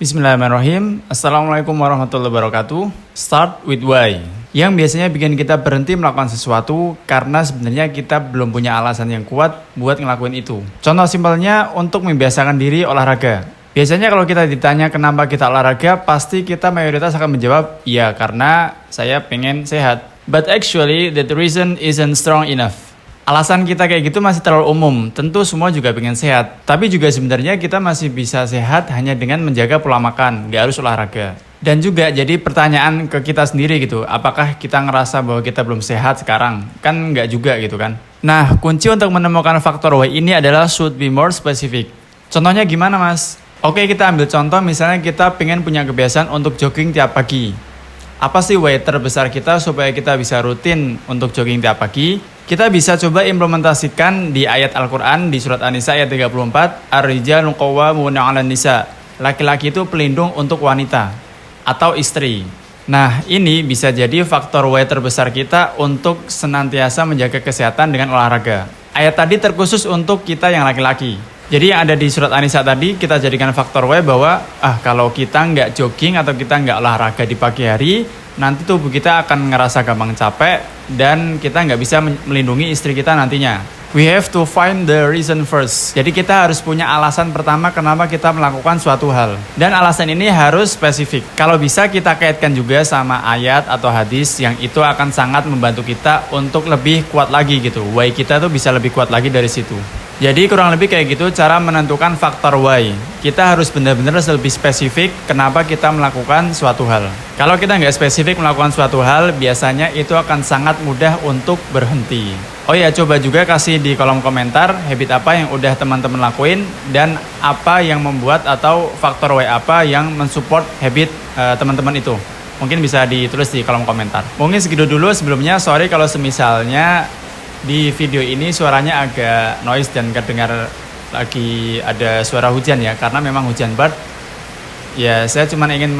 Bismillahirrahmanirrahim. Assalamualaikum warahmatullahi wabarakatuh. Start with why. Yang biasanya bikin kita berhenti melakukan sesuatu karena sebenarnya kita belum punya alasan yang kuat buat ngelakuin itu. Contoh simpelnya untuk membiasakan diri olahraga. Biasanya kalau kita ditanya kenapa kita olahraga, pasti kita mayoritas akan menjawab, ya karena saya pengen sehat. But actually that reason isn't strong enough. Alasan kita kayak gitu masih terlalu umum, tentu semua juga pengen sehat. Tapi juga sebenarnya kita masih bisa sehat hanya dengan menjaga pola makan, gak harus olahraga. Dan juga jadi pertanyaan ke kita sendiri gitu, apakah kita ngerasa bahwa kita belum sehat sekarang? Kan gak juga gitu kan. Nah, kunci untuk menemukan faktor why ini adalah should be more specific. Contohnya gimana mas? Oke, kita ambil contoh misalnya kita pengen punya kebiasaan untuk jogging tiap pagi. Apa sih why terbesar kita supaya kita bisa rutin untuk jogging tiap pagi? Kita bisa coba implementasikan di ayat Al-Quran di surat An-Nisa ayat 34. Ar-rijalu qawwamuna 'alan nisa. Laki-laki itu pelindung untuk wanita atau istri. Nah, ini bisa jadi faktor why terbesar kita untuk senantiasa menjaga kesehatan dengan olahraga. Ayat tadi terkhusus untuk kita yang laki-laki. Jadi yang ada di surat An-Nisa tadi kita jadikan faktor why bahwa kalau kita nggak jogging atau kita nggak olahraga di pagi hari, nanti tubuh kita akan ngerasa gampang capek dan kita nggak bisa melindungi istri kita nantinya. We have to find the reason first. Jadi kita harus punya alasan pertama kenapa kita melakukan suatu hal. Dan alasan ini harus spesifik. Kalau bisa kita kaitkan juga sama ayat atau hadis yang itu akan sangat membantu kita untuk lebih kuat lagi gitu. Why kita tuh bisa lebih kuat lagi dari situ. Jadi kurang lebih kayak gitu cara menentukan faktor why. Kita harus benar-benar lebih spesifik kenapa kita melakukan suatu hal. Kalau kita nggak spesifik melakukan suatu hal, biasanya itu akan sangat mudah untuk berhenti. Oh ya, coba juga kasih di kolom komentar habit apa yang udah teman-teman lakuin dan apa yang membuat atau faktor why apa yang mensupport habit teman-teman itu. Mungkin bisa ditulis di kolom komentar. Mungkin segitu dulu sebelumnya, sorry kalau semisalnya di video ini suaranya agak noise dan kedengar lagi ada suara hujan ya, karena memang hujan bat. Ya, saya cuma ingin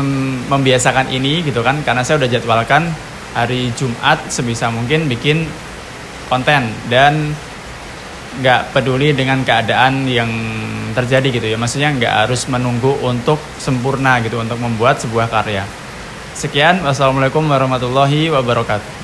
membiasakan ini gitu kan, karena saya udah jadwalkan hari Jumat sebisa mungkin bikin konten dan nggak peduli dengan keadaan yang terjadi gitu ya. Maksudnya nggak harus menunggu untuk sempurna gitu untuk membuat sebuah karya. Sekian, wassalamualaikum warahmatullahi wabarakatuh.